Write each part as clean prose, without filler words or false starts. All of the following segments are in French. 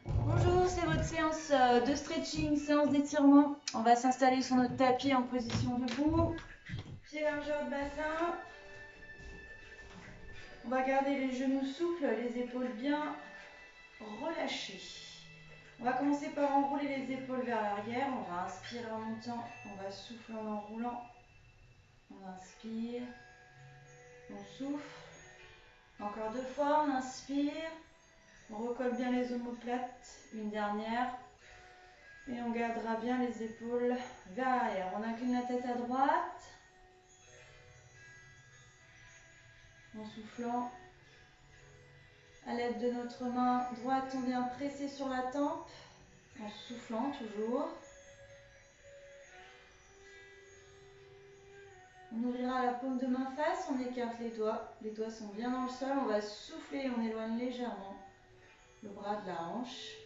Bonjour, c'est votre séance de stretching, séance d'étirement. On va s'installer sur notre tapis en position debout. Pied largeur de bassin. On va garder les genoux souples, les épaules bien relâchées. On va commencer par enrouler les épaules vers l'arrière. On va inspirer en montant, on va souffler en enroulant. On inspire, on souffle. Encore 2 fois, on inspire. On recolle bien les omoplates. Une dernière. Et on gardera bien les épaules vers l'arrière. On incline la tête à droite. En soufflant. À l'aide de notre main droite, on vient presser sur la tempe. En soufflant toujours. On ouvrira la paume de main face, on écarte les doigts. Les doigts sont bien dans le sol. On va souffler, on éloigne légèrement le bras de la hanche.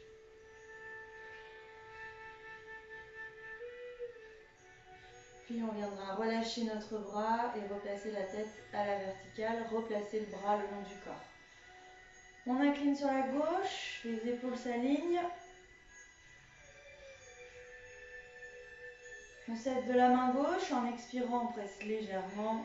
Puis on viendra relâcher notre bras et replacer la tête à la verticale, replacer le bras le long du corps. On incline sur la gauche, les épaules s'alignent. On s'aide de la main gauche, en expirant, on presse légèrement.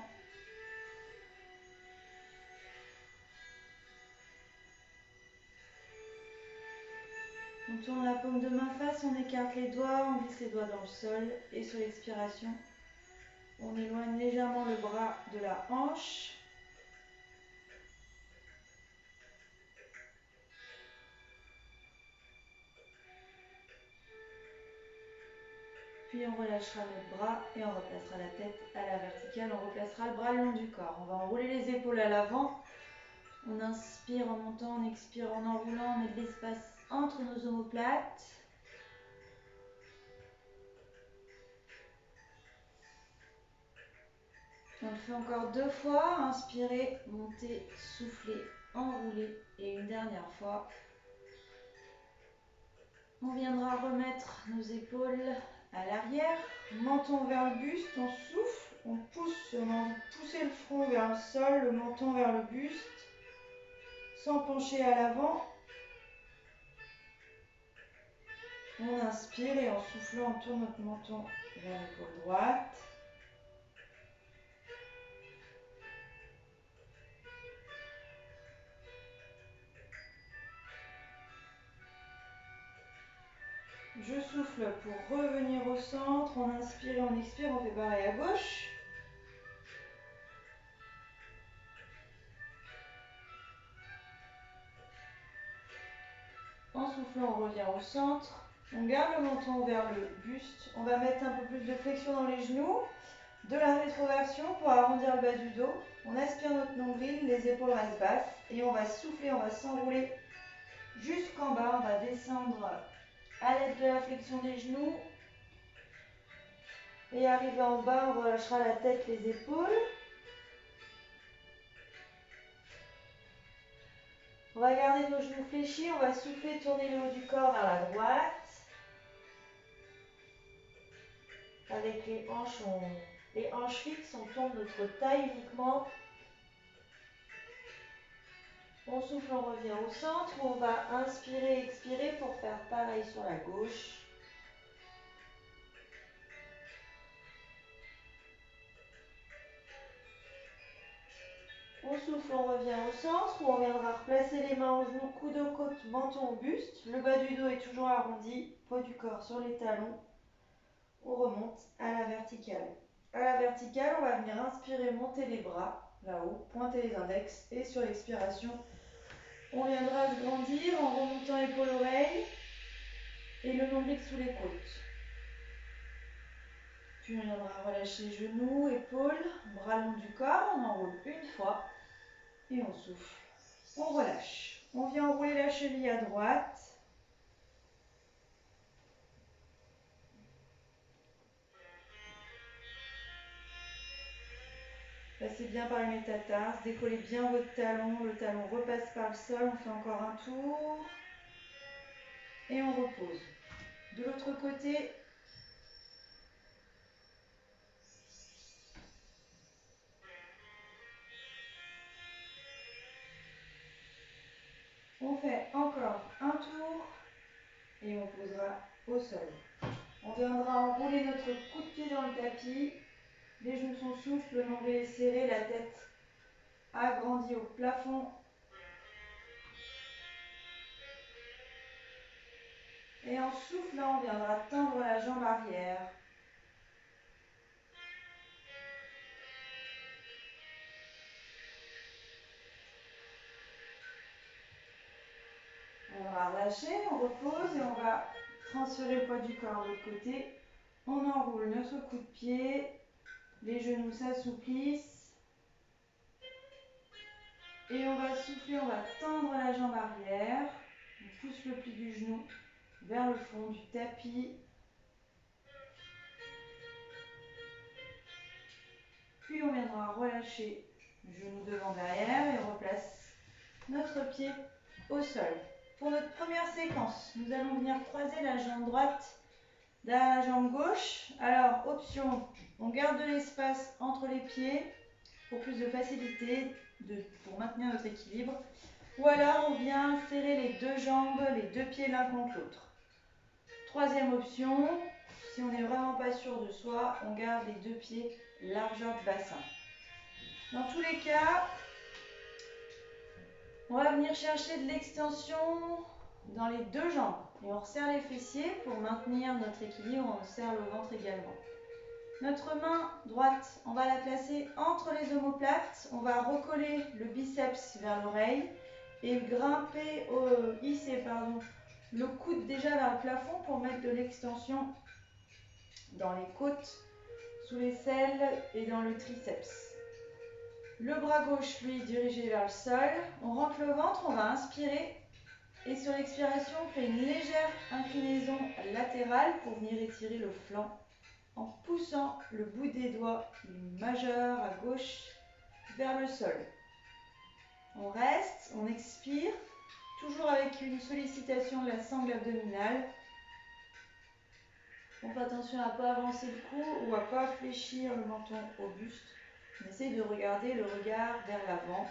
On tourne la paume de main face, on écarte les doigts, on glisse les doigts dans le sol. Et sur l'expiration, on éloigne légèrement le bras de la hanche. Puis on relâchera notre bras et on replacera la tête à la verticale. On replacera le bras le long du corps. On va enrouler les épaules à l'avant. On inspire en montant, on expire en enroulant. On met de l'espace entre nos omoplates. On le fait encore 2 fois. Inspirez, montez, soufflez, enroulez. Et une dernière fois. On viendra remettre nos épaules à l'arrière. Menton vers le buste, on souffle. On pousse, on a envie de pousser le front vers le sol, le menton vers le buste. Sans pencher à l'avant. On inspire et en soufflant, on tourne notre menton vers l'épaule droite. Je souffle pour revenir au centre. On inspire et on expire. On fait pareil à gauche. En soufflant, on revient au centre. On garde le menton vers le buste. On va mettre un peu plus de flexion dans les genoux. De la rétroversion pour arrondir le bas du dos. On aspire notre nombril, les épaules restent basses. Et on va souffler, on va s'enrouler jusqu'en bas. On va descendre à l'aide de la flexion des genoux. Et arrivé en bas, on relâchera la tête, les épaules. On va garder nos genoux fléchis, on va souffler, tourner le haut du corps vers la droite. Avec les hanches fixes, on tourne notre taille uniquement. On souffle, on revient au centre où on va inspirer, expirer pour faire pareil sur la gauche. On souffle, on revient au centre où on viendra replacer les mains aux genoux, coude aux côtes, menton au buste. Le bas du dos est toujours arrondi, poids du corps sur les talons. On remonte à la verticale. À la verticale, on va venir inspirer, monter les bras là-haut, pointer les index et sur l'expiration, on viendra se grandir en remontant épaule-oreille et le nombril sous les côtes. Puis on viendra relâcher genoux, épaules, bras long du corps, on enroule une fois et on souffle. On relâche. On vient enrouler la cheville à droite. Passez bien par les métatarses, décollez bien votre talon, le talon repasse par le sol, on fait encore un tour et on repose. De l'autre côté, on fait encore un tour au sol. On viendra enrouler notre coup de pied dans le tapis. Les genoux sont souples, le nombril est serré, la tête agrandie au plafond. Et en soufflant, on viendra tendre la jambe arrière. On va relâcher, on repose et on va transférer le poids du corps de l'autre côté. On enroule notre coup de pied, les genoux s'assouplissent. Et on va souffler, on va tendre la jambe arrière. On pousse le pli du genou vers le fond du tapis. Puis on viendra relâcher genou devant derrière et on replace notre pied au sol. Pour notre première séquence, nous allons venir croiser la jambe droite derrière la jambe gauche. Alors, option, on garde de l'espace entre les pieds pour plus de facilité, pour maintenir notre équilibre. Ou alors, on vient serrer les deux jambes, les deux pieds l'un contre l'autre. Troisième option, si on n'est vraiment pas sûr de soi, on garde les deux pieds largeur de bassin. Dans tous les cas, on va venir chercher de l'extension dans les deux jambes et on resserre les fessiers pour maintenir notre équilibre, on serre le ventre également. Notre main droite, on va la placer entre les omoplates, on va recoller le biceps vers l'oreille et grimper, hisser le coude déjà vers le plafond pour mettre de l'extension dans les côtes, sous les selles et dans le triceps. Le bras gauche, lui, dirigé vers le sol. On rentre le ventre, on va inspirer. Et sur l'expiration, on fait une légère inclinaison latérale pour venir étirer le flanc en poussant le bout des doigts du majeur à gauche vers le sol. On reste, on expire, toujours avec une sollicitation de la sangle abdominale. On fait attention à ne pas avancer le cou ou à ne pas fléchir le menton au buste. On essaye de regarder le regard vers l'avant.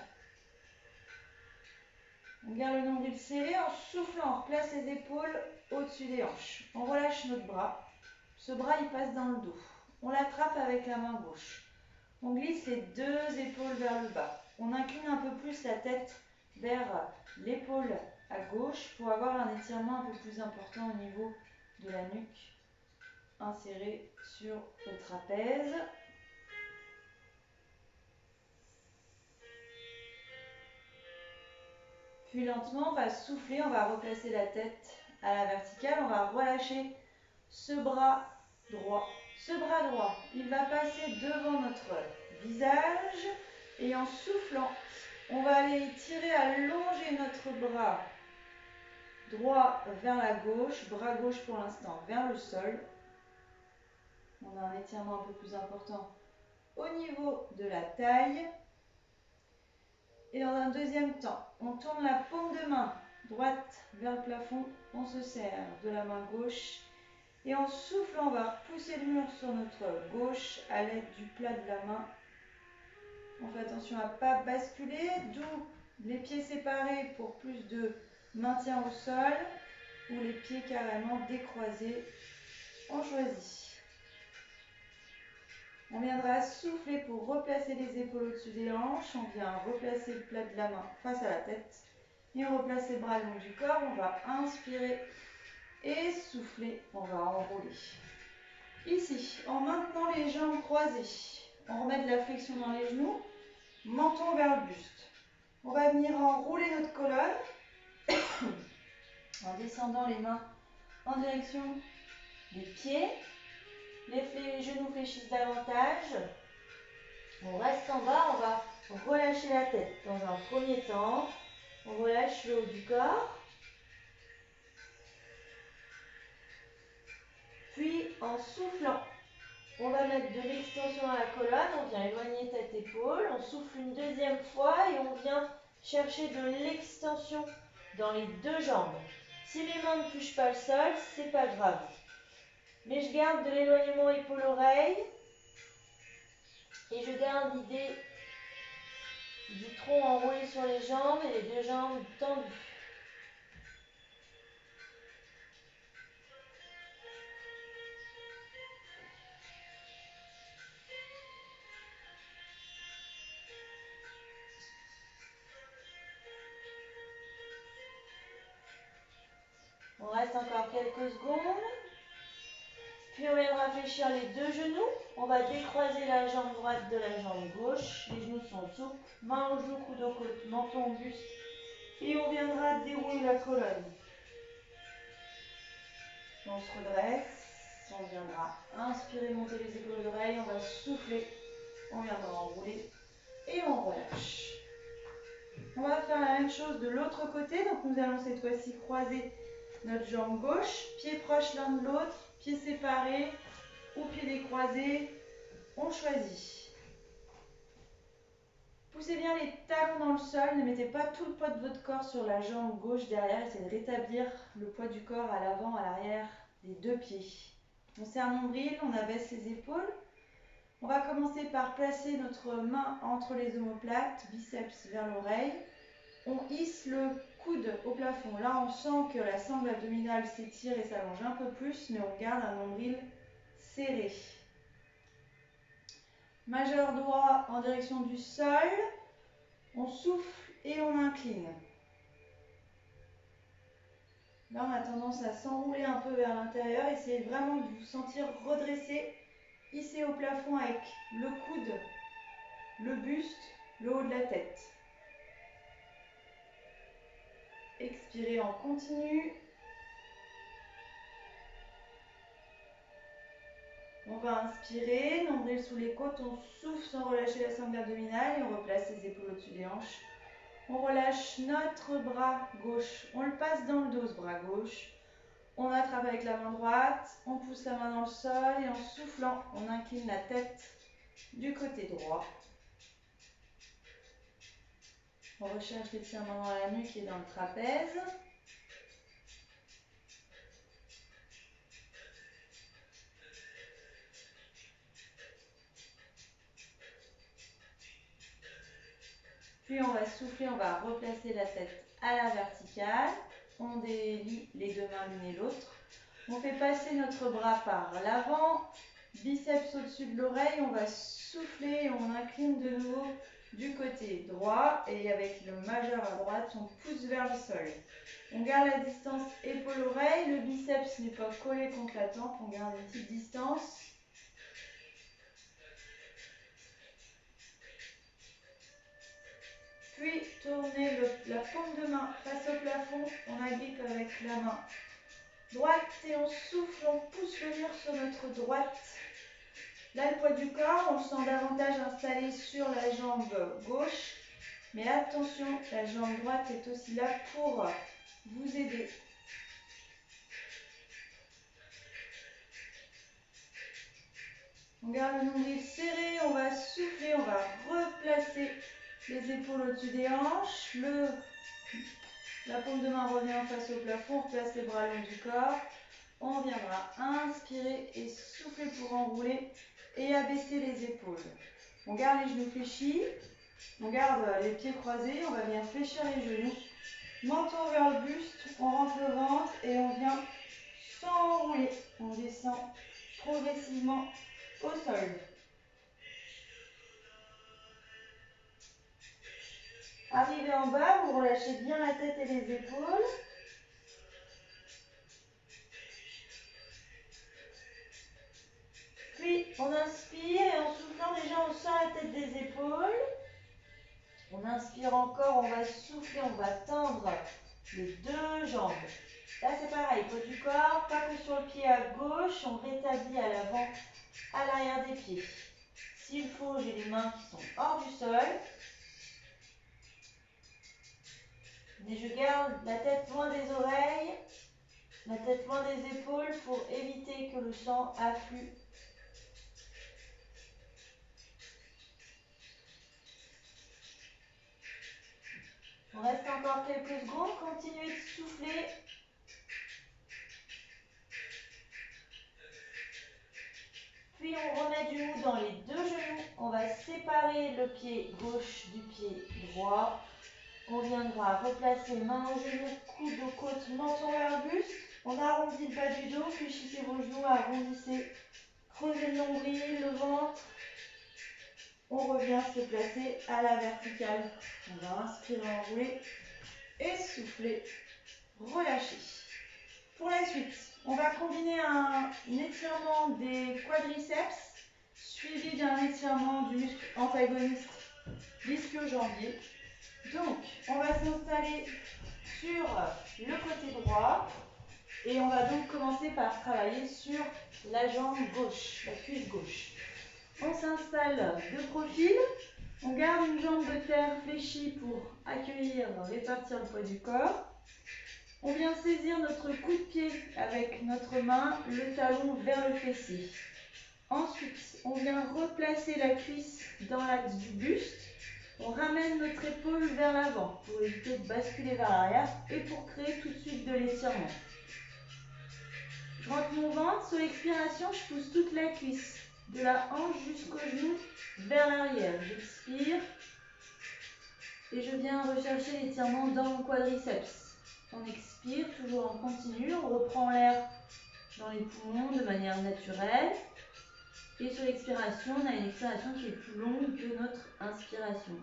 On garde le nombril serré en soufflant, on replace les épaules au-dessus des hanches. On relâche notre bras. Ce bras, il passe dans le dos. On l'attrape avec la main gauche. On glisse les deux épaules vers le bas. On incline un peu plus la tête vers l'épaule à gauche pour avoir un étirement un peu plus important au niveau de la nuque, inséré sur le trapèze. Puis lentement, on va souffler, on va replacer la tête à la verticale, on va relâcher ce bras droit. Ce bras droit, il va passer devant notre visage et en soufflant, on va aller tirer, allonger notre bras droit vers la gauche, bras gauche pour l'instant vers le sol. On a un étirement un peu plus important au niveau de la taille. Et dans un deuxième temps, on tourne la paume de main droite vers le plafond, on se serre de la main gauche et en soufflant, on va repousser le mur sur notre gauche à l'aide du plat de la main. On fait attention à ne pas basculer, d'où les pieds séparés pour plus de maintien au sol ou les pieds carrément décroisés. On choisit. On viendra souffler pour replacer les épaules au-dessus des hanches. On vient replacer le plat de la main face à la tête. Et on replace les bras le long du corps. On va inspirer et souffler. On va enrouler. Ici, en maintenant les jambes croisées, on remet de la flexion dans les genoux. Menton vers le buste. On va venir enrouler notre colonne en descendant les mains en direction des pieds. Les genoux fléchissent davantage. On reste en bas, on va relâcher la tête. Dans un premier temps, on relâche le haut du corps. Puis, en soufflant, on va mettre de l'extension à la colonne. On vient éloigner tête-épaule. On souffle une deuxième fois et on vient chercher de l'extension dans les deux jambes. Si les mains ne touchent pas le sol, c'est pas grave. Mais je garde de l'éloignement épaule-oreille. Et je garde l'idée du tronc enroulé sur les jambes et les deux jambes tendues. On reste encore quelques secondes. Puis on viendra fléchir les deux genoux. On va décroiser la jambe droite de la jambe gauche. Les genoux sont souples. Main au genou, coude au côte, menton au buste. Et on viendra dérouler la colonne. On se redresse. On viendra inspirer, monter les épaules d'oreille. On va souffler. On viendra enrouler. Et on relâche. On va faire la même chose de l'autre côté. Donc nous allons cette fois-ci croiser notre jambe gauche. Pieds proches l'un de l'autre. Pieds séparés ou pieds décroisés. On choisit. Poussez bien les talons dans le sol. Ne mettez pas tout le poids de votre corps sur la jambe gauche derrière. Essayez de rétablir le poids du corps à l'avant, à l'arrière des deux pieds. On serre le nombril, on abaisse les épaules. On va commencer par placer notre main entre les omoplates, biceps vers l'oreille. On hisse le coude au plafond. Là, on sent que la sangle abdominale s'étire et s'allonge un peu plus, mais on garde un nombril serré. Majeur droit en direction du sol. On souffle et on incline. Là, on a tendance à s'enrouler un peu vers l'intérieur. Essayez vraiment de vous sentir redressé, hissé au plafond avec le coude, le buste, le haut de la tête. Expirez en continu. On va inspirer, nombril sous les côtes, on souffle sans relâcher la sangle abdominale et on replace les épaules au-dessus des hanches. On relâche notre bras gauche, on le passe dans le dos, ce bras gauche. On attrape avec la main droite, on pousse la main dans le sol et en soufflant, on incline la tête du côté droit. On recherche l'étirement dans la nuque et dans le trapèze. Puis on va souffler, on va replacer la tête à la verticale. On délie les deux mains l'une et l'autre. On fait passer notre bras par l'avant, biceps au-dessus de l'oreille. On va souffler, on incline de nouveau du côté droit et avec le majeur à droite, on pousse vers le sol. On garde la distance épaule-oreille. Le biceps n'est pas collé contre la tempe, on garde une petite distance. Puis, tournez la paume de main face au plafond. On agrippe avec la main droite et on souffle, on pousse le mur sur notre droite. Là, le poids du corps, on le sent davantage installé sur la jambe gauche. Mais attention, la jambe droite est aussi là pour vous aider. On garde le nombril serré, on va souffler, on va replacer les épaules au-dessus des hanches. La paume de main revient face au plafond, on replace les bras le long du corps. On viendra inspirer et souffler pour enrouler et abaisser les épaules. On garde les genoux fléchis, on garde les pieds croisés, on va venir fléchir les genoux. Menton vers le buste, on rentre le ventre et on vient s'enrouler. On descend progressivement au sol. Arrivez en bas, vous relâchez bien la tête et les épaules. Puis on inspire et en soufflant déjà on sort la tête des épaules. On inspire encore, on va souffler, on va tendre les deux jambes. Là c'est pareil, poids du corps, pas que sur le pied à gauche, on rétablit à l'avant, à l'arrière des pieds. S'il faut, j'ai les mains qui sont hors du sol. Mais je garde la tête loin des oreilles, la tête loin des épaules pour éviter que le sang afflue. On reste encore quelques secondes, continuez de souffler. Puis on remet du mou dans les deux genoux. On va séparer le pied gauche du pied droit. On viendra replacer main au genou, coude aux côtes, menton vers le buste. On arrondit le bas du dos, fléchissez vos genoux, arrondissez, creusez le nombril, le ventre. On revient se placer à la verticale. On va inspirer, enrouler et souffler, relâcher. suite, on va combiner un étirement des quadriceps suivi d'un étirement du muscle antagoniste l'ischio-jambier. Donc, on va s'installer sur le côté droit et on va donc commencer par travailler sur la jambe gauche, la cuisse gauche. On s'installe de profil, on garde une jambe de terre fléchie pour accueillir, répartir le poids du corps. On vient saisir notre coup de pied avec notre main, le talon vers le fessier. Ensuite, on vient replacer la cuisse dans l'axe du buste. On ramène notre épaule vers l'avant pour éviter de basculer vers l'arrière et pour créer tout de suite de l'étirement. Je rentre mon ventre, sur l'expiration, je pousse toute la cuisse, de la hanche jusqu'au genou, vers l'arrière. J'expire et je viens rechercher l'étirement dans mon quadriceps. On expire, toujours en continu, on reprend l'air dans les poumons de manière naturelle. Et sur l'expiration, on a une expiration qui est plus longue que notre inspiration.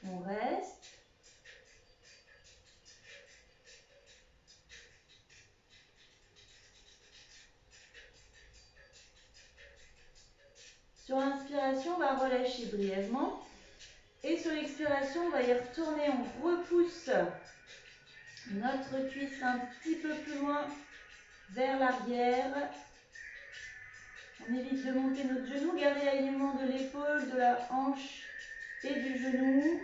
On reste. Sur l'inspiration, on va relâcher brièvement. Et sur l'expiration, on va y retourner. On repousse notre cuisse un petit peu plus loin vers l'arrière. On évite de monter notre genou. Gardez l'alignement de l'épaule, de la hanche et du genou.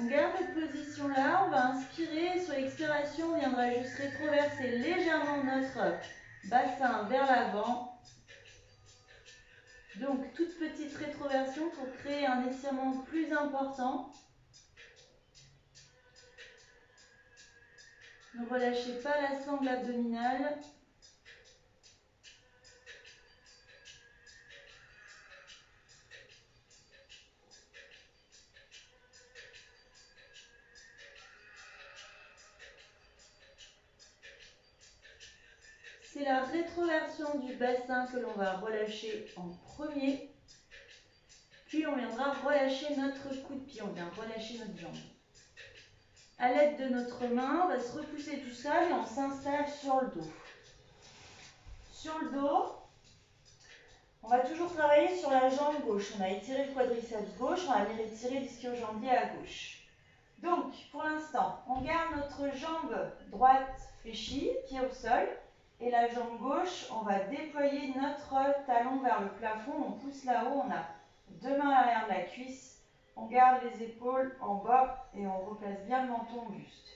On garde cette position-là, on va inspirer et sur l'expiration, on viendra juste rétroverser légèrement notre bassin vers l'avant. Donc, toute petite rétroversion pour créer un étirement plus important. Ne relâchez pas la sangle abdominale. C'est la rétroversion du bassin que l'on va relâcher en premier. Puis on viendra relâcher notre coup de pied, on vient relâcher notre jambe. À l'aide de notre main, on va se repousser tout seul et on s'installe sur le dos. Sur le dos, on va toujours travailler sur la jambe gauche. On a étiré le quadriceps gauche, on va venir étirer l'ischio-jambier à gauche. Donc, pour l'instant, on garde notre jambe droite fléchie, pied au sol. Et la jambe gauche, on va déployer notre talon vers le plafond. On pousse là-haut, on a deux mains à l'arrière de la cuisse. On garde les épaules en bas et on replace bien le menton au buste.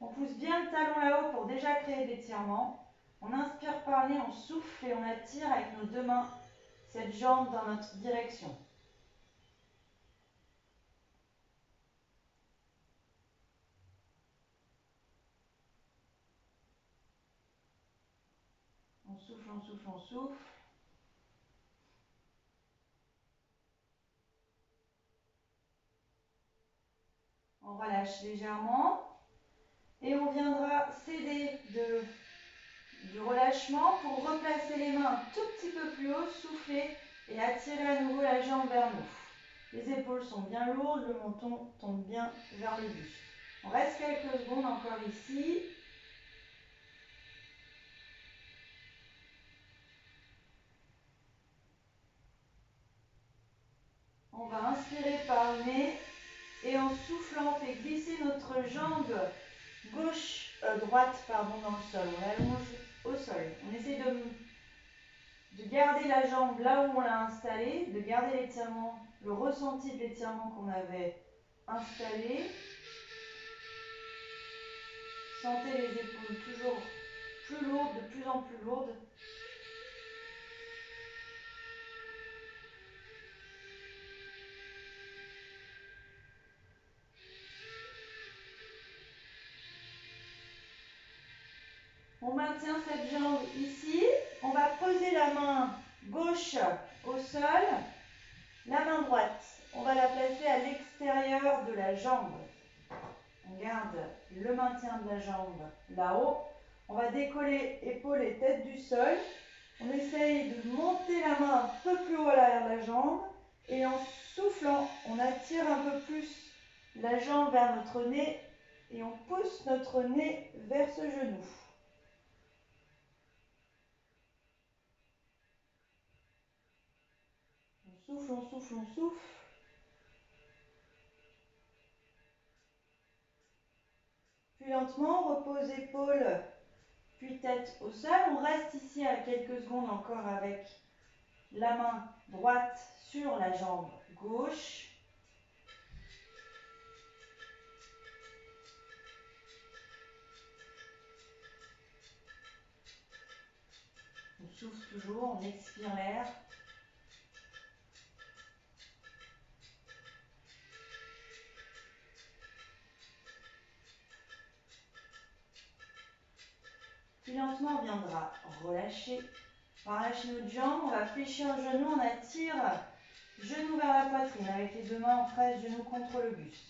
On pousse bien le talon là-haut pour déjà créer de l'étirement. On inspire par le nez, on souffle et on attire avec nos deux mains cette jambe dans notre direction. On souffle, on souffle, on souffle. On relâche légèrement. Et on viendra céder du relâchement pour replacer les mains un tout petit peu plus haut, souffler et attirer à nouveau la jambe vers nous. Les épaules sont bien lourdes, le menton tombe bien vers le buste. On reste quelques secondes encore ici. On va inspirer par le nez et en soufflant, on fait glisser notre jambe droite dans le sol. On l'allonge au sol. On essaie de garder la jambe là où on l'a installée, de garder l'étirement, le ressenti de l'étirement qu'on avait installé. Sentez les épaules toujours plus lourdes, de plus en plus lourdes. On On maintient cette jambe ici. On va poser la main gauche au sol. La main droite, on va la placer à l'extérieur de la jambe. On garde le maintien de la jambe là-haut. On va décoller épaules et tête du sol. On essaye de monter la main un peu plus haut à l'arrière de la jambe. Et en soufflant, on attire un peu plus la jambe vers notre nez et on pousse notre nez vers ce genou. On souffle, on souffle, on souffle. Puis lentement, on repose épaules, puis tête au sol. On reste ici à quelques secondes encore avec la main droite sur la jambe gauche. On souffle toujours, on expire l'air. Puis lentement, on viendra relâcher. On va relâcher notre jambe, on va fléchir un genou, on attire genou vers la poitrine avec les deux mains en presse, genou contre le buste.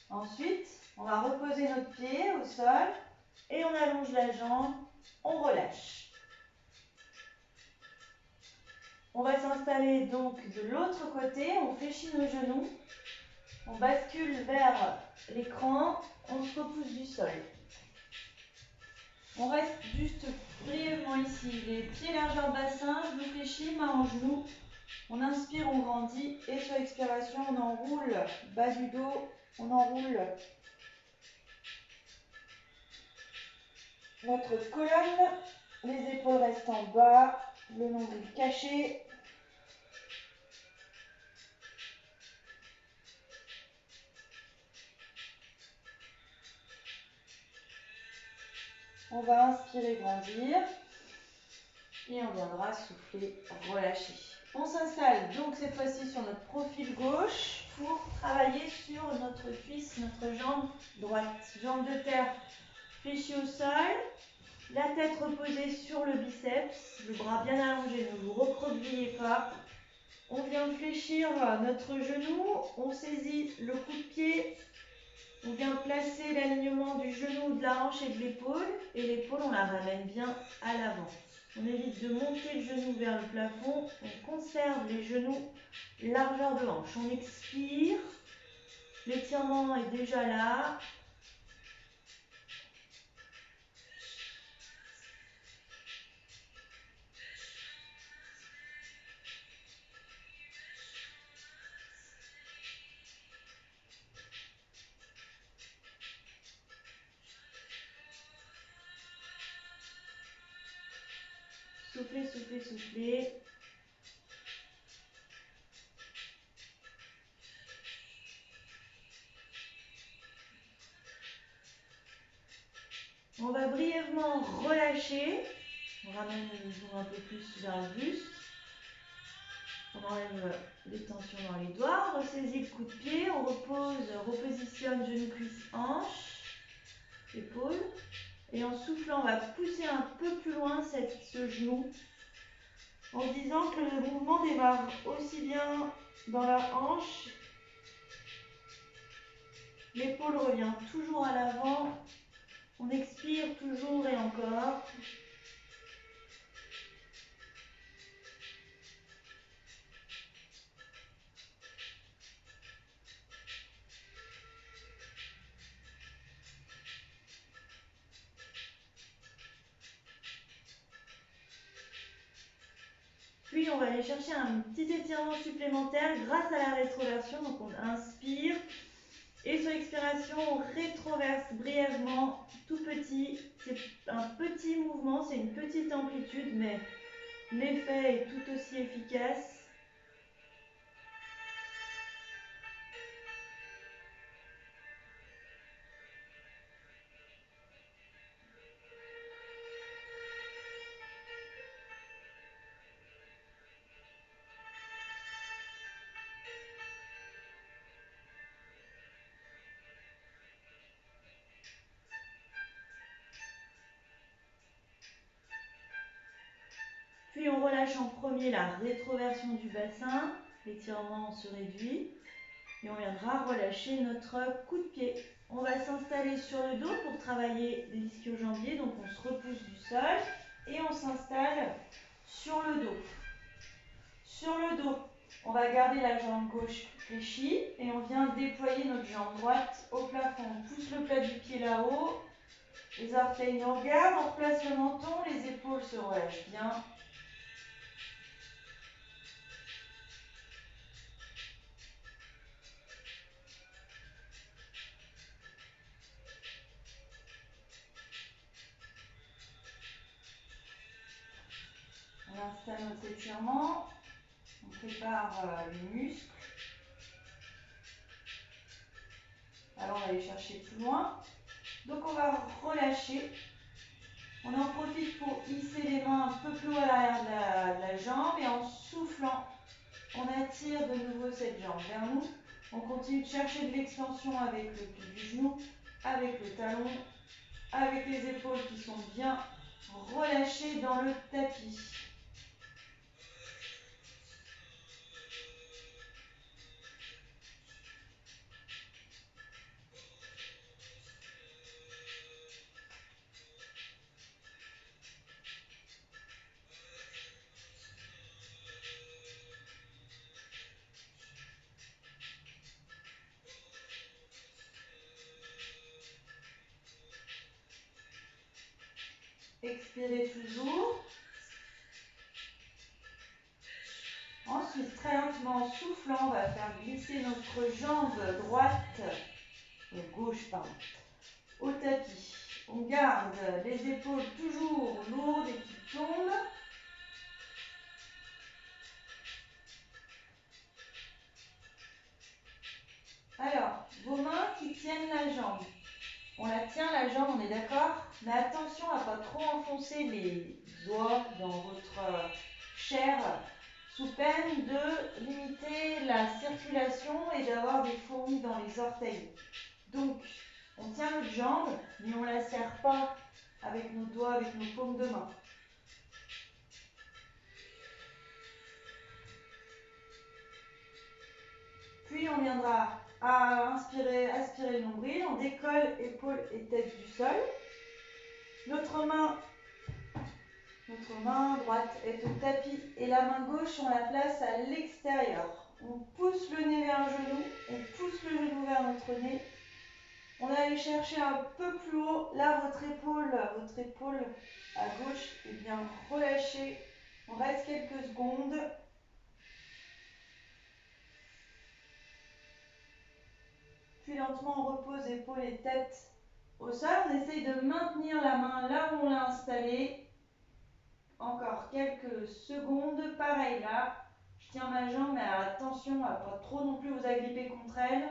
Ensuite, on va reposer notre pied au sol et on allonge la jambe, on relâche. On va s'installer donc de l'autre côté, on fléchit nos genoux, on bascule vers l'écran, on se repousse du sol. On reste juste brièvement ici, les pieds largeur bassin, genoux fléchis, main en genou. On inspire, on grandit et sur expiration, on enroule bas du dos, on enroule notre colonne, les épaules restent en bas, le nombril caché. On va inspirer, grandir et on viendra souffler, relâcher. On s'installe donc cette fois-ci sur notre profil gauche pour travailler sur notre cuisse, notre jambe droite. Jambe de terre fléchie au sol, la tête reposée sur le biceps, le bras bien allongé, ne vous recroquevillez pas. On vient fléchir notre genou, on saisit le coup de pied, on vient placer l'alignement du genou, de la hanche et de l'épaule, et l'épaule on la ramène bien à l'avant. On évite de monter le genou vers le plafond, on conserve les genoux largeur de hanche. On expire, l'étirement est déjà là. Soufflez, soufflez, soufflez. On va brièvement relâcher. On ramène le genou un peu plus vers le buste. On enlève les tensions dans les doigts. On ressaisit le coup de pied. On repose, repositionne genou, cuisse, hanche, épaule. Et en soufflant, on va pousser un peu plus loin ce genou. En disant que le mouvement démarre aussi bien dans la hanche. L'épaule revient toujours à l'avant. On expire toujours et encore. Puis on va aller chercher un petit étirement supplémentaire grâce à la rétroversion. Donc on inspire et sur expiration on rétroverse brièvement, tout petit. C'est un petit mouvement, c'est une petite amplitude, mais l'effet est tout aussi efficace. Puis on relâche en premier la rétroversion du bassin, l'étirement se réduit et on viendra relâcher notre coup de pied. On va s'installer sur le dos pour travailler l'ischio-jambier, donc on se repousse du sol et on s'installe sur le dos. Sur le dos, on va garder la jambe gauche fléchie et on vient déployer notre jambe droite au plafond. On pousse le plat du pied là-haut, les orteils nous regardent, on replace le menton, les épaules se relâchent bien. On installe notre étirement, on prépare les muscles. Alors on va aller chercher plus loin. Donc on va relâcher. On en profite pour hisser les mains un peu plus haut à l'arrière de la jambe et en soufflant, on attire de nouveau cette jambe vers nous. On continue de chercher de l'extension avec le pli du genou, avec le talon, avec les épaules qui sont bien relâchées dans le tapis. Expirez toujours. Ensuite, très lentement, en soufflant, on va faire glisser notre jambe droite, gauche, pardon, au tapis. On garde les épaules toujours lourdes et qui tombent. Alors, vos mains qui tiennent la jambe. On la tient la jambe, on est d'accord? Mais attention à ne pas trop enfoncer les doigts dans votre chair sous peine de limiter la circulation et d'avoir des fourmis dans les orteils. Donc, on tient notre jambe, mais on ne la serre pas avec nos doigts, avec nos paumes de main. Puis on viendra à inspirer, aspirer le nombril, on décolle épaules et tête du sol. Notre main droite est au tapis et la main gauche, on la place à l'extérieur. On pousse le nez vers le genou, on pousse le genou vers notre nez. On va aller chercher un peu plus haut. Là, votre épaule à gauche est bien relâchée. On reste quelques secondes. Puis lentement, on repose épaules et tête au sol. On essaye de maintenir la main là où on l'a installée. Encore quelques secondes. Pareil là, je tiens ma jambe, mais alors attention à ne pas trop non plus vous agripper contre elle.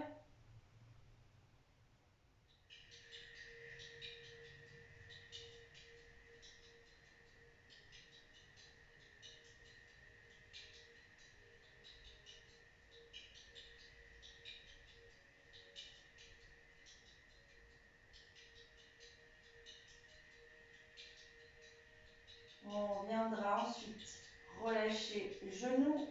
On viendra ensuite relâcher genou.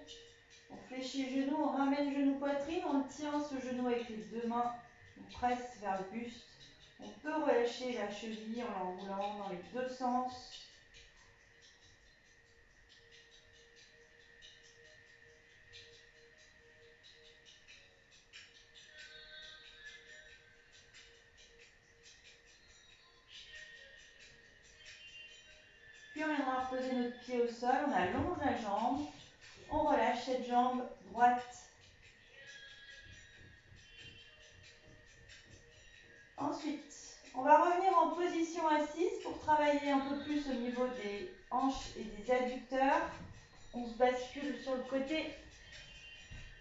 On fléchit le genou, on ramène genou poitrine, on tient ce genou avec les deux mains, on presse vers le buste. On peut relâcher la cheville en l'enroulant dans les deux sens. Puis on viendra reposer notre pied au sol, on allonge la jambe, on relâche cette jambe droite. Ensuite, on va revenir en position assise pour travailler un peu plus au niveau des hanches et des adducteurs. On se bascule sur le côté.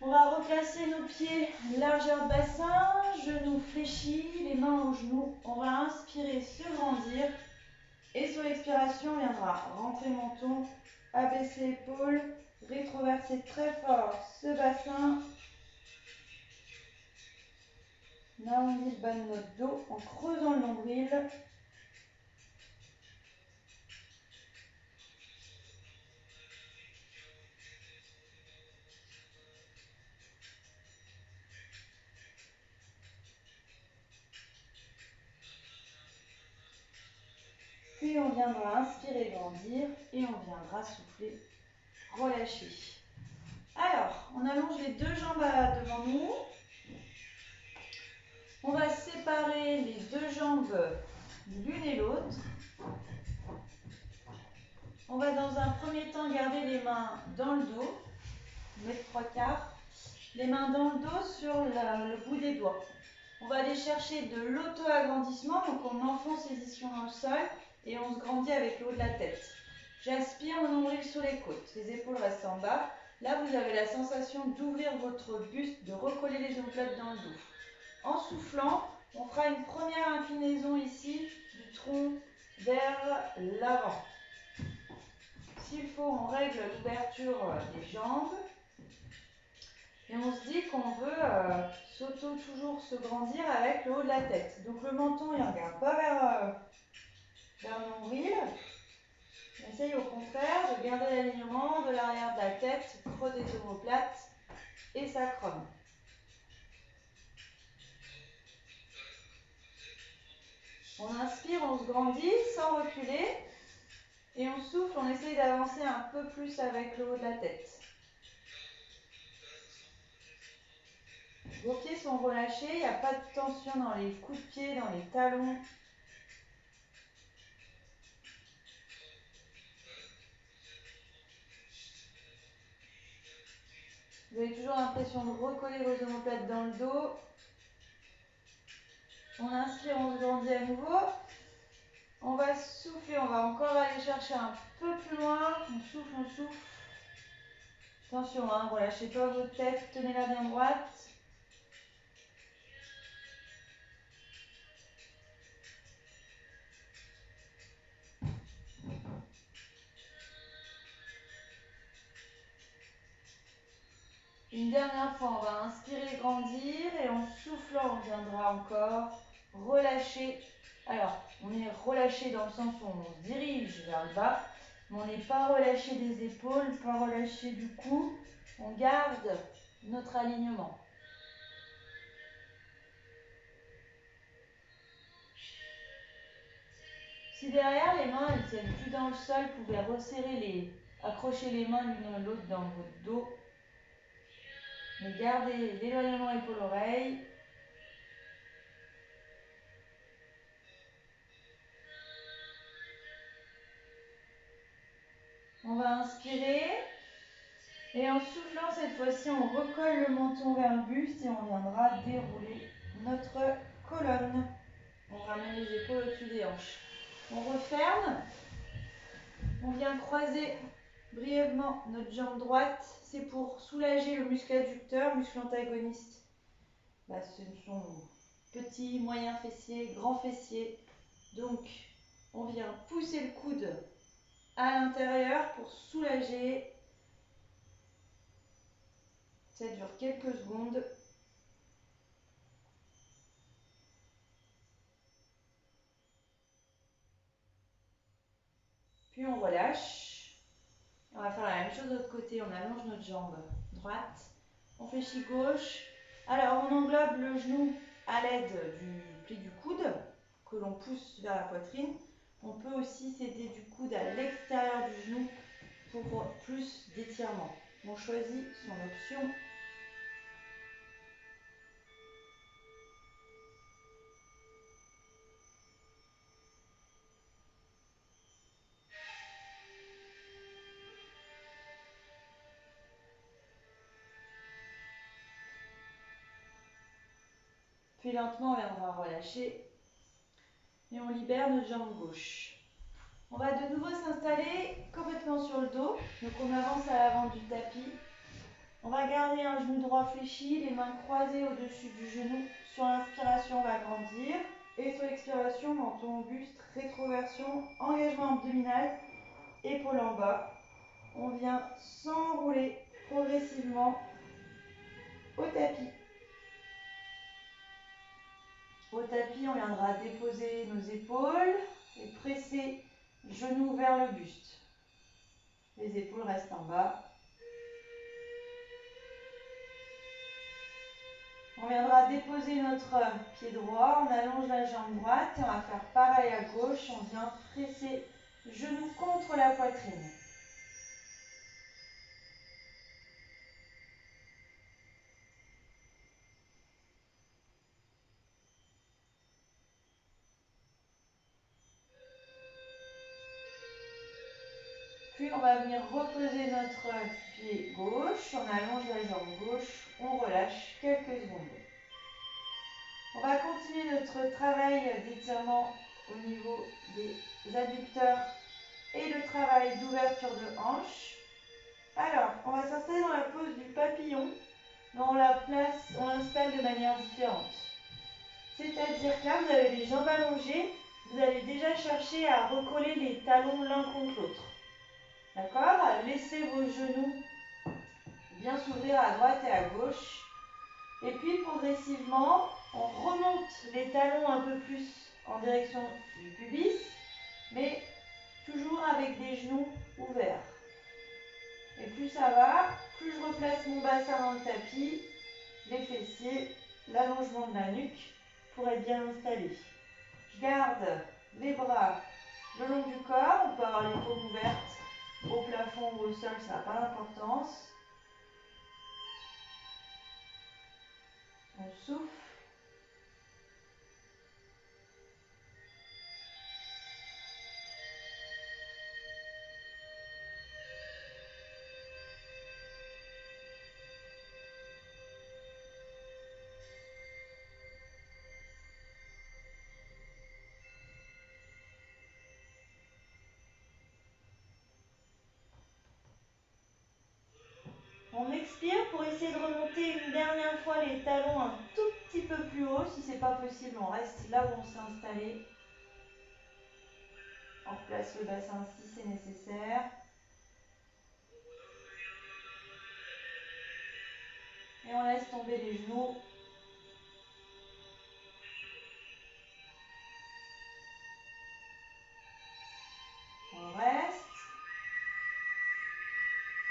On va replacer nos pieds largeur bassin, genoux fléchis, les mains aux genoux. On va inspirer, se grandir. Et sur l'expiration, on viendra rentrer menton, abaisser épaules, rétroverser très fort ce bassin. Là, on dit le bas de notre dos en creusant le nombril. on viendra inspirer, grandir et on viendra souffler, relâcher. Alors, on allonge les deux jambes devant nous. On va séparer les deux jambes l'une et l'autre. On va dans un premier temps garder les mains dans le dos, mettre 3/4. Les mains dans le dos sur le bout des doigts. On va aller chercher de l'auto-agrandissement, donc on enfonce les ischions dans le sol et on se grandit avec le haut de la tête. J'aspire mon nombril sur les côtes, les épaules restent en bas. Là, vous avez la sensation d'ouvrir votre buste, de recoller les omoplates dans le dos. En soufflant, on fera une première inclinaison ici du tronc vers l'avant. S'il faut, on règle l'ouverture des jambes. Et on se dit qu'on veut toujours se grandir avec le haut de la tête. Donc le menton, il ne regarde pas vers le nombril. On essaye au contraire de garder l'alignement de l'arrière de la tête, creux des omoplates et sacrum. On inspire, on se grandit sans reculer. Et on souffle, on essaye d'avancer un peu plus avec le haut de la tête. Vos pieds sont relâchés, il n'y a pas de tension dans les coups de pied, dans les talons. Vous avez toujours l'impression de recoller vos omoplates dans le dos. On inspire, on se grandit à nouveau. On va souffler, on va encore aller chercher un peu plus loin. On souffle, on souffle. Attention, hein, relâchez pas votre tête, tenez-la bien droite. Une dernière fois, on va inspirer, grandir et en soufflant, on viendra encore relâcher. Alors, on est relâché dans le sens où on se dirige vers le bas, mais on n'est pas relâché des épaules, pas relâché du cou. On garde notre alignement. Si derrière les mains elles tiennent plus dans le sol, vous pouvez accrocher les mains l'une à l'autre dans votre dos. Mais gardez l'éloignement épaule-oreille. On va inspirer. Et en soufflant, cette fois-ci, on recolle le menton vers le buste et on viendra dérouler notre colonne. On ramène les épaules au-dessus des hanches. On referme. On vient croiser brièvement notre jambe droite. C'est pour soulager le muscle adducteur, muscle antagoniste. Ce sont petits, moyens fessiers, grands fessiers. Donc, on vient pousser le coude à l'intérieur pour soulager. Ça dure quelques secondes. Puis on relâche. On va faire la même chose de l'autre côté. On allonge notre jambe droite. On fléchit gauche. Alors on englobe le genou à l'aide du pli du coude que l'on pousse vers la poitrine. On peut aussi s'aider du coude à l'extérieur du genou pour plus d'étirement. On choisit son option. Puis lentement, on viendra relâcher et on libère notre jambe gauche. On va de nouveau s'installer complètement sur le dos. Donc on avance à l'avant du tapis. On va garder un genou droit fléchi, les mains croisées au-dessus du genou. Sur l'inspiration, on va grandir. Et sur l'expiration, menton, buste, rétroversion, engagement abdominal, épaule en bas. On vient s'enrouler progressivement au tapis. Au tapis, on viendra déposer nos épaules et presser genoux vers le buste. Les épaules restent en bas. On viendra déposer notre pied droit, on allonge la jambe droite et on va faire pareil à gauche. On vient presser Genou contre la poitrine. Puis on va venir reposer notre pied gauche, on allonge la jambe gauche, on relâche quelques secondes. On va continuer notre travail d'étirement au niveau des adducteurs et le travail d'ouverture de hanche. Alors, on va s'installer dans la pose du papillon, mais on l'installe de manière différente. C'est-à-dire que là, vous avez les jambes allongées, vous allez déjà chercher à recoller les talons l'un contre l'autre. D'accord? Laissez vos genoux bien s'ouvrir à droite et à gauche. Et puis progressivement, on remonte les talons un peu plus en direction du pubis, mais toujours avec des genoux ouverts. Et plus ça va, plus je replace mon bassin dans le tapis, les fessiers, l'allongement de la nuque pour être bien installé. Je garde les bras le long du corps, on peut avoir les paumes ouvertes au plafond ou au sol, ça n'a pas d'importance. On souffle. On expire pour essayer de remonter une dernière fois les talons un tout petit peu plus haut. Si ce n'est pas possible, on reste là où on s'est installé. On replace le bassin si c'est nécessaire. Et on laisse tomber les genoux. On reste.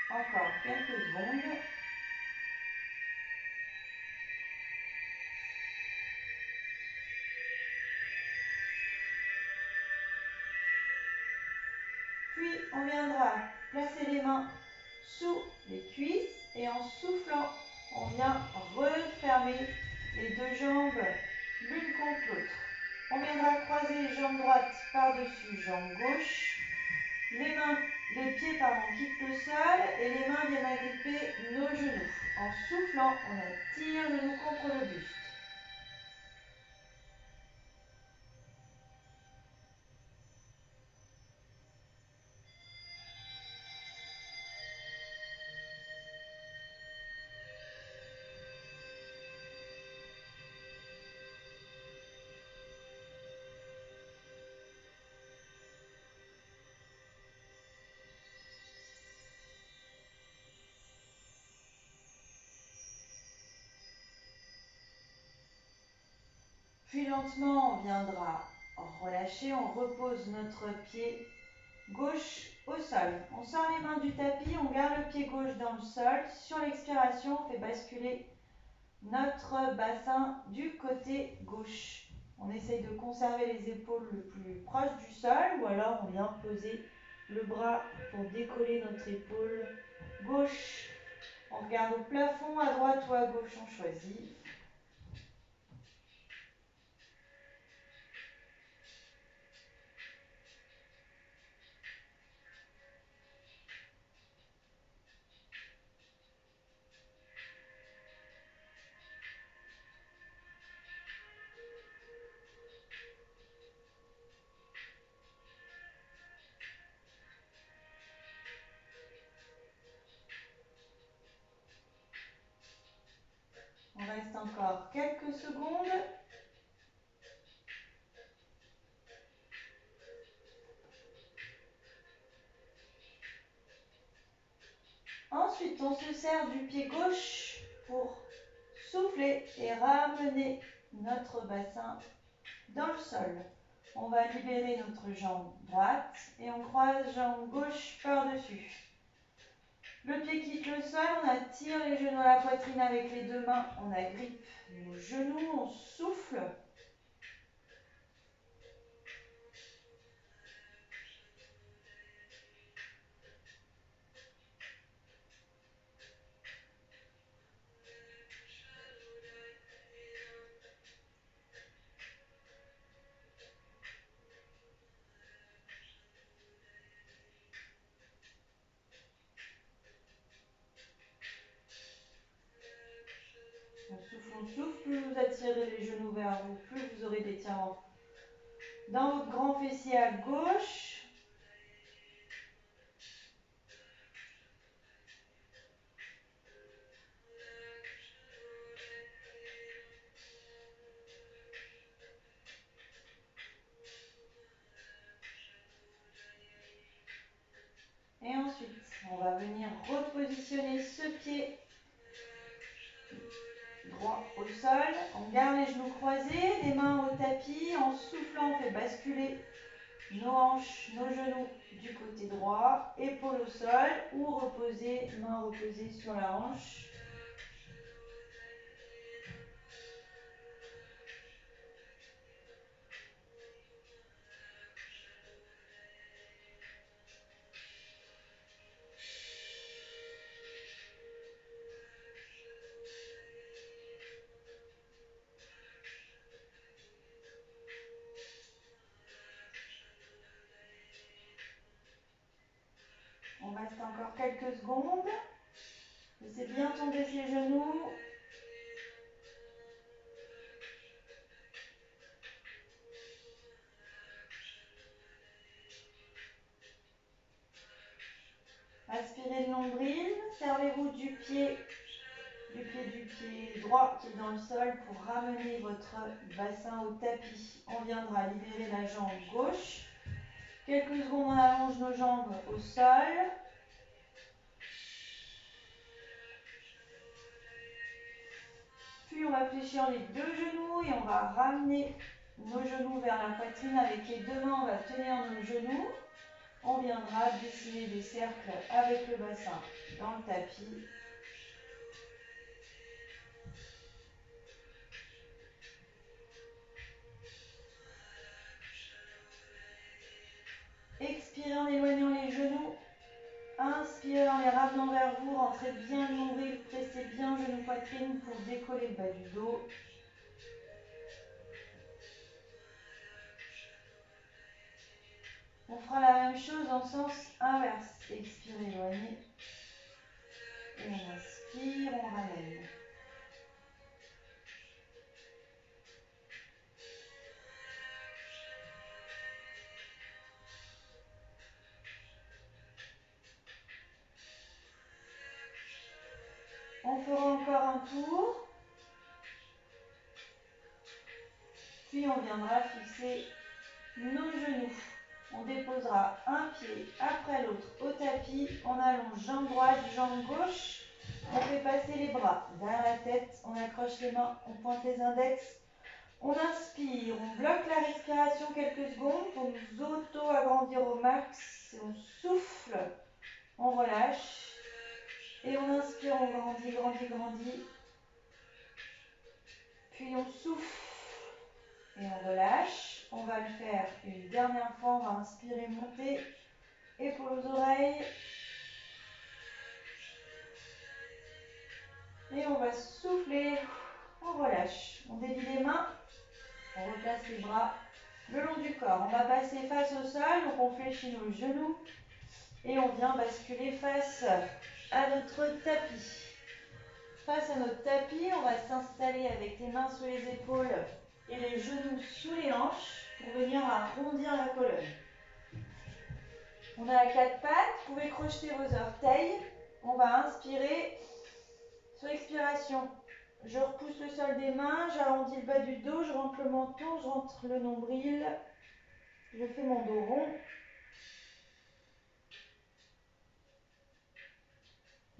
Encore quelques secondes. Puis on viendra placer les mains sous les cuisses et en soufflant, on vient refermer les deux jambes l'une contre l'autre. On viendra croiser jambes droites par-dessus jambes gauche. Les pieds quittent le sol et les mains viennent agripper nos genoux. En soufflant, on attire le genou contre le buste. Puis lentement, on viendra relâcher, on repose notre pied gauche au sol. On sort les mains du tapis, on garde le pied gauche dans le sol. Sur l'expiration, on fait basculer notre bassin du côté gauche. On essaye de conserver les épaules le plus proche du sol ou alors on vient poser le bras pour décoller notre épaule gauche. On regarde au plafond, à droite ou à gauche, on choisit. On reste encore quelques secondes. Ensuite, on se sert du pied gauche pour souffler et ramener notre bassin dans le sol. On va libérer notre jambe droite et on croise jambe gauche par-dessus. Le pied quitte le sol, on attire les genoux à la poitrine avec les deux mains, on agrippe nos genoux, on souffle. On souffle, plus vous attirez les genoux vers vous, plus vous aurez d'étirement. Dans votre grand fessier à gauche. Et ensuite, on va venir repositionner ce pied droit au sol. On garde les genoux croisés, les mains au tapis. En soufflant, on fait basculer nos hanches, nos genoux du côté droit, épaules au sol ou reposer, main reposée sur la hanche. On reste encore quelques secondes. Laissez bien tomber ses genoux. Aspirez le nombril. Servez-vous du pied droit qui est dans le sol pour ramener votre bassin au tapis. On viendra libérer la jambe gauche. Quelques secondes, on allonge nos jambes au sol. Puis on va fléchir les deux genoux et on va ramener nos genoux vers la poitrine. Avec les deux mains, on va tenir nos genoux. On viendra dessiner des cercles avec le bassin dans le tapis. Expirez en éloignant les genoux. Inspirez en les ramenant vers vous. Rentrez bien le nombril. Pressez bien genou poitrine pour décoller le bas du dos. On fera la même chose en sens inverse. Expirez, éloignez. Et on inspire, on ramène. On fera encore un tour. Puis on viendra fixer nos genoux. On déposera un pied après l'autre au tapis. On allonge jambe droite, jambe gauche. On fait passer les bras derrière la tête. On accroche les mains, on pointe les index. On inspire, on bloque la respiration quelques secondes pour nous auto-agrandir au max. Et on souffle, on relâche. Et on inspire, on grandit, grandit, grandit. Puis on souffle et on relâche. On va le faire une dernière fois. On va inspirer, monter, épaules aux oreilles. Et on va souffler, on relâche. On dévie les mains, on replace les bras le long du corps. On va passer face au sol, donc on fléchit nos genoux. Et on vient basculer face à notre tapis. Face à notre tapis, on va s'installer avec les mains sous les épaules et les genoux sous les hanches pour venir arrondir la colonne. On est à quatre pattes, vous pouvez crocheter vos orteils. On va inspirer. Sur expiration, je repousse le sol des mains, j'arrondis le bas du dos, je rentre le menton, je rentre le nombril. Je fais mon dos rond.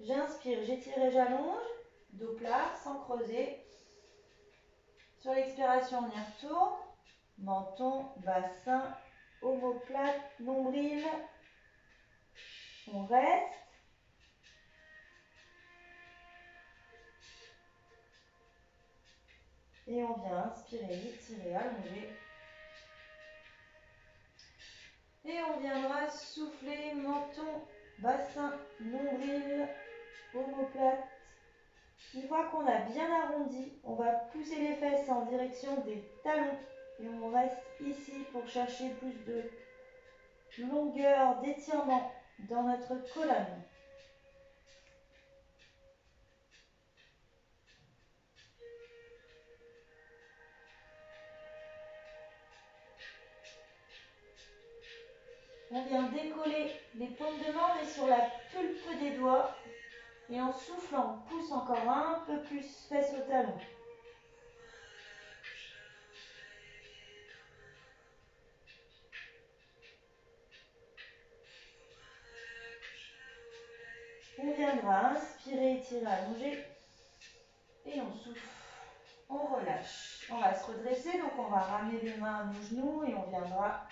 J'inspire, j'étire et j'allonge. Dos plat, sans creuser. Sur l'expiration, on y retourne. Menton, bassin, omoplate, nombril. On reste. Et on vient inspirer, étirer, allonger. Et on viendra souffler, menton, bassin, nombril, omoplate. Une fois qu'on a bien arrondi, on va pousser les fesses en direction des talons. Et on reste ici pour chercher plus de longueur d'étirement dans notre colonne. On vient décoller les paumes de main, mais sur la pulpe des doigts. Et en soufflant, on pousse encore un peu plus fesses au talon. On viendra inspirer, étirer, allonger. Et on souffle. On relâche. On va se redresser, donc on va ramener les mains à nos genoux et on viendra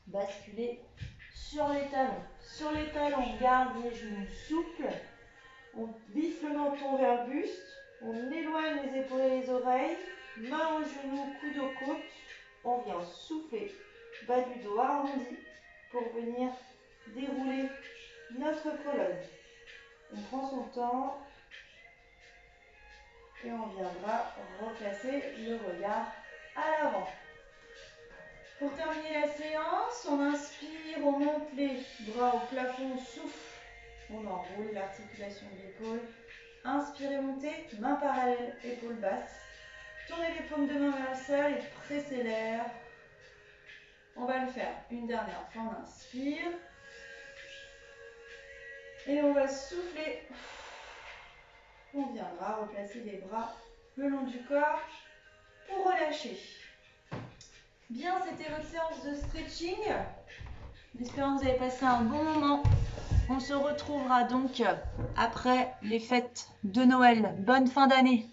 basculer sur les talons. Sur les talons, on garde les genoux souples. On visse le menton vers le buste. On éloigne les épaules et les oreilles. Main aux genoux, coude aux côtes. On vient souffler. Bas du dos arrondi pour venir dérouler notre colonne. On prend son temps et on viendra replacer le regard à l'avant. Pour terminer la séance, on inspire, on monte les bras au plafond, on souffle, on enroule l'articulation de l'épaule. Inspirez, montez, main parallèle, épaule basse. Tournez les paumes de main vers le sol et pressez l'air. On va le faire une dernière fois, on inspire. Et on va souffler. On viendra replacer les bras le long du corps pour relâcher. Bien, c'était votre séance de stretching. J'espère que vous avez passé un bon moment. On se retrouvera donc après les fêtes de Noël. Bonne fin d'année!